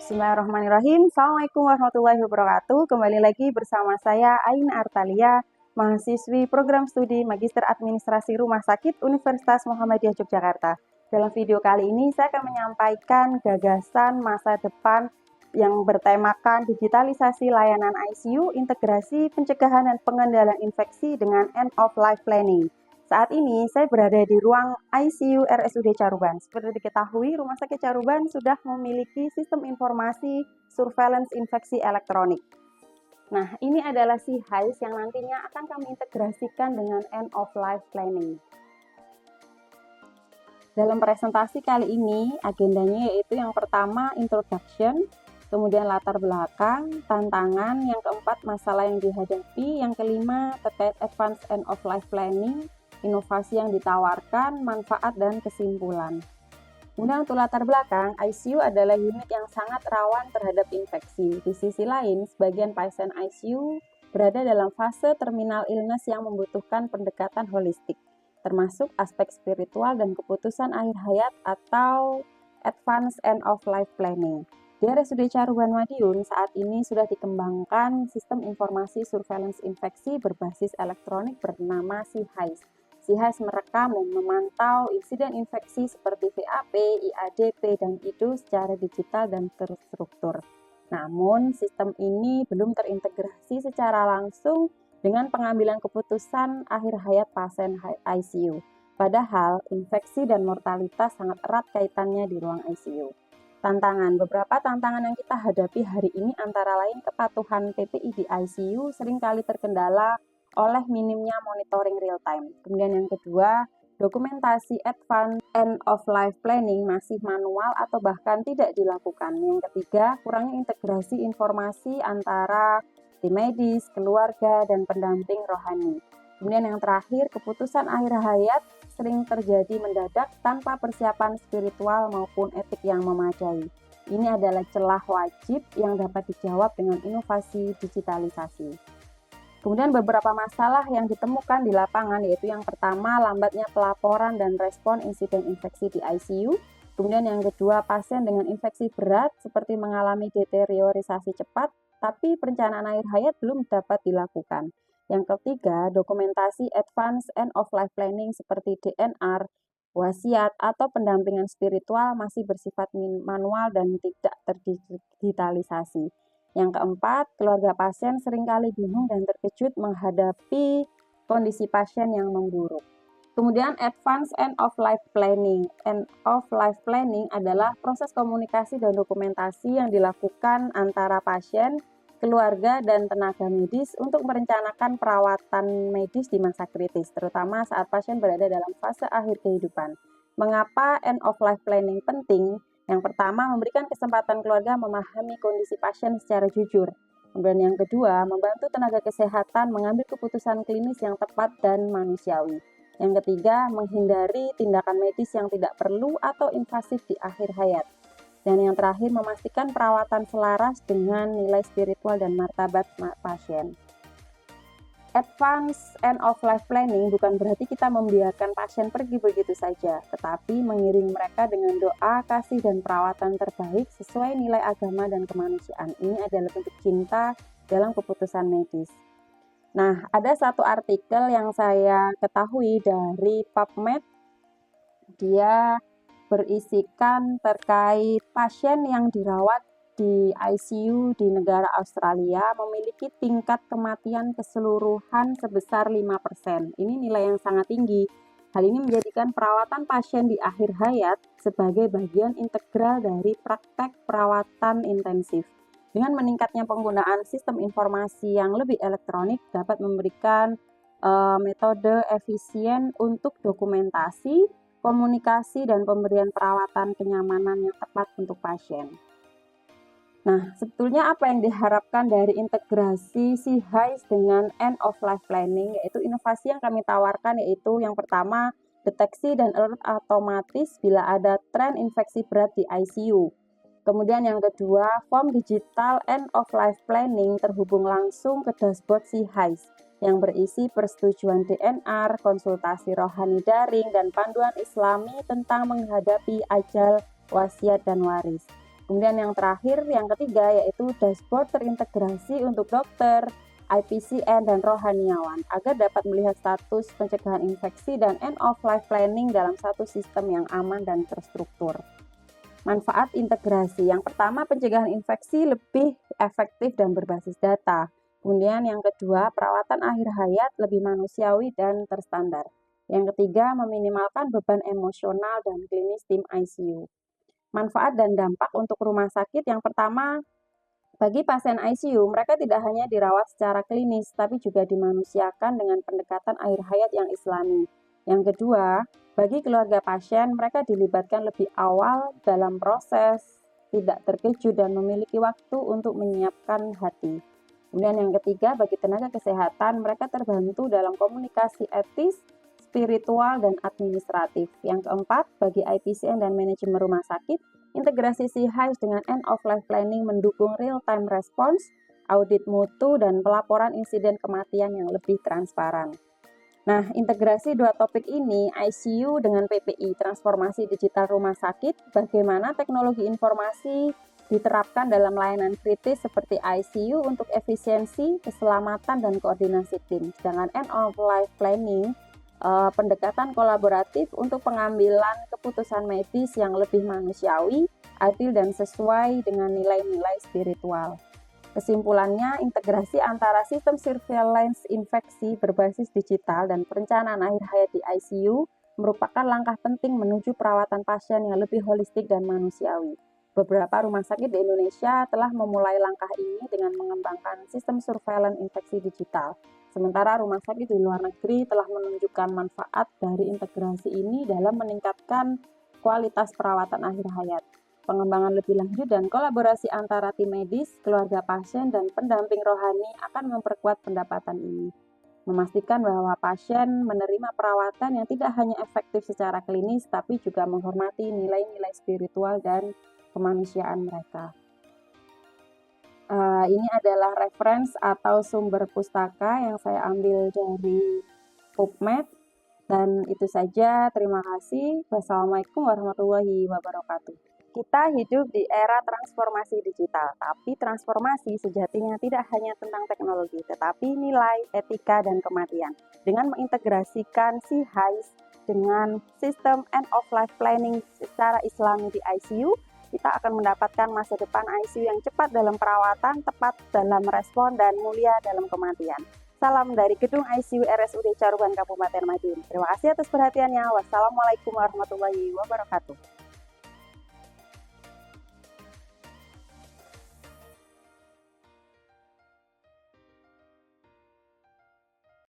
Bismillahirrahmanirrahim. Assalamualaikum warahmatullahi wabarakatuh. Kembali lagi bersama saya Aina Artalia, mahasiswi program studi Magister Administrasi Rumah Sakit Universitas Muhammadiyah Yogyakarta. Dalam video kali ini saya akan menyampaikan gagasan masa depan yang bertemakan digitalisasi layanan ICU, integrasi pencegahan dan pengendalian infeksi dengan end of life planning. Saat ini saya berada di ruang ICU RSUD Caruban. Seperti diketahui, Rumah Sakit Caruban sudah memiliki sistem informasi surveillance infeksi elektronik. Nah, ini adalah HIS yang nantinya akan kami integrasikan dengan end of life planning. Dalam presentasi kali ini, agendanya yaitu yang pertama introduction, kemudian latar belakang, tantangan, yang keempat masalah yang dihadapi, yang kelima terkait advanced end of life planning, inovasi yang ditawarkan, manfaat, dan kesimpulan. Kemudian untuk latar belakang, ICU adalah unit yang sangat rawan terhadap infeksi. Di sisi lain, sebagian pasien ICU berada dalam fase terminal illness yang membutuhkan pendekatan holistik, termasuk aspek spiritual dan keputusan akhir hayat atau advanced end of life planning. Di RSUD Caruban Madiun saat ini sudah dikembangkan sistem informasi surveillance infeksi berbasis elektronik bernama HIS. HIS merekam dan memantau insiden infeksi seperti VAP, IADP, dan IDU secara digital dan terstruktur. Namun, sistem ini belum terintegrasi secara langsung dengan pengambilan keputusan akhir hayat pasien ICU. Padahal, infeksi dan mortalitas sangat erat kaitannya di ruang ICU. Beberapa tantangan yang kita hadapi hari ini antara lain kepatuhan PPI di ICU seringkali terkendala oleh minimnya monitoring real time. Kemudian yang kedua, dokumentasi advance end of life planning masih manual atau bahkan tidak dilakukan. Yang ketiga, kurangnya integrasi informasi antara tim medis, keluarga, dan pendamping rohani. Kemudian yang terakhir, keputusan akhir hayat sering terjadi mendadak tanpa persiapan spiritual maupun etik yang memadai. Ini adalah celah wajib yang dapat dijawab dengan inovasi digitalisasi. Kemudian beberapa masalah yang ditemukan di lapangan yaitu yang pertama, lambatnya pelaporan dan respon insiden infeksi di ICU. Kemudian yang kedua, pasien dengan infeksi berat seperti mengalami deteriorisasi cepat, tapi perencanaan akhir hayat belum dapat dilakukan. Yang ketiga, dokumentasi advance end of life planning seperti DNR, wasiat, atau pendampingan spiritual masih bersifat manual dan tidak terdigitalisasi. Yang keempat, keluarga pasien seringkali bingung dan terkejut menghadapi kondisi pasien yang memburuk. Kemudian advance end of life planning. End of life planning adalah proses komunikasi dan dokumentasi yang dilakukan antara pasien, keluarga, dan tenaga medis untuk merencanakan perawatan medis di masa kritis, terutama saat pasien berada dalam fase akhir kehidupan. Mengapa end of life planning penting? Yang pertama, memberikan kesempatan keluarga memahami kondisi pasien secara jujur. Kemudian yang kedua, membantu tenaga kesehatan mengambil keputusan klinis yang tepat dan manusiawi. Yang ketiga, menghindari tindakan medis yang tidak perlu atau invasif di akhir hayat. Dan yang terakhir, memastikan perawatan selaras dengan nilai spiritual dan martabat pasien. Advance end of life planning bukan berarti kita membiarkan pasien pergi begitu saja, tetapi mengiring mereka dengan doa, kasih, dan perawatan terbaik sesuai nilai agama dan kemanusiaan. Ini adalah bentuk cinta dalam keputusan medis. Nah, ada satu artikel yang saya ketahui dari PubMed. Dia berisikan terkait pasien yang dirawat di ICU di negara Australia memiliki tingkat kematian keseluruhan sebesar 5%. Ini nilai yang sangat tinggi. Hal ini menjadikan perawatan pasien di akhir hayat sebagai bagian integral dari praktek perawatan intensif. Dengan meningkatnya penggunaan sistem informasi yang lebih elektronik dapat memberikan metode efisien untuk dokumentasi, komunikasi, dan pemberian perawatan kenyamanan yang tepat untuk pasien. Nah, sebetulnya apa yang diharapkan dari integrasi HIS dengan end of life planning, yaitu inovasi yang kami tawarkan yaitu yang pertama, deteksi dan alert otomatis bila ada tren infeksi berat di ICU. Kemudian yang kedua, form digital end of life planning terhubung langsung ke dashboard HIS yang berisi persetujuan DNR, konsultasi rohani daring, dan panduan Islami tentang menghadapi ajal, wasiat, dan waris. Kemudian yang terakhir, yang ketiga, yaitu dashboard terintegrasi untuk dokter, IPCN, dan rohaniawan agar dapat melihat status pencegahan infeksi dan end of life planning dalam satu sistem yang aman dan terstruktur. Manfaat integrasi. Yang pertama, pencegahan infeksi lebih efektif dan berbasis data. Kemudian yang kedua, perawatan akhir hayat lebih manusiawi dan terstandar. Yang ketiga, meminimalkan beban emosional dan klinis tim ICU. Manfaat dan dampak untuk rumah sakit. Yang pertama, bagi pasien ICU, mereka tidak hanya dirawat secara klinis, tapi juga dimanusiakan dengan pendekatan akhir hayat yang islami. Yang kedua, bagi keluarga pasien, mereka dilibatkan lebih awal dalam proses, tidak terkejut dan memiliki waktu untuk menyiapkan hati. Kemudian yang ketiga, bagi tenaga kesehatan, mereka terbantu dalam komunikasi etis, spiritual, dan administratif. Yang keempat, bagi IPCN dan manajemen rumah sakit, integrasi CHIS dengan end of life planning mendukung real-time response, audit mutu, dan pelaporan insiden kematian yang lebih transparan. Nah, integrasi dua topik ini, ICU dengan PPI, transformasi digital rumah sakit, bagaimana teknologi informasi diterapkan dalam layanan kritis seperti ICU untuk efisiensi, keselamatan, dan koordinasi tim. Sedangkan end of life planning, pendekatan kolaboratif untuk pengambilan keputusan medis yang lebih manusiawi, adil, dan sesuai dengan nilai-nilai spiritual. Kesimpulannya, integrasi antara sistem surveillance infeksi berbasis digital dan perencanaan akhir hayat di ICU merupakan langkah penting menuju perawatan pasien yang lebih holistik dan manusiawi. Beberapa rumah sakit di Indonesia telah memulai langkah ini dengan mengembangkan sistem surveillance infeksi digital. Sementara rumah sakit di luar negeri telah menunjukkan manfaat dari integrasi ini dalam meningkatkan kualitas perawatan akhir hayat. Pengembangan lebih lanjut dan kolaborasi antara tim medis, keluarga pasien, dan pendamping rohani akan memperkuat pendapatan ini, memastikan bahwa pasien menerima perawatan yang tidak hanya efektif secara klinis, tapi juga menghormati nilai-nilai spiritual dan kemanusiaan mereka. Ini adalah reference atau sumber pustaka yang saya ambil dari PubMed, dan itu saja. Terima kasih. Wassalamualaikum warahmatullahi wabarakatuh. Kita hidup di era transformasi digital, tapi transformasi sejatinya tidak hanya tentang teknologi, tetapi nilai, etika, dan kematian. Dengan mengintegrasikan CHIS dengan sistem end of life planning secara islami di ICU, kita akan mendapatkan masa depan ICU yang cepat dalam perawatan, tepat dalam respon, dan mulia dalam kematian. Salam dari Gedung ICU RSUD Caruban Kabupaten Madiun. Terima kasih atas perhatiannya. Wassalamualaikum warahmatullahi wabarakatuh.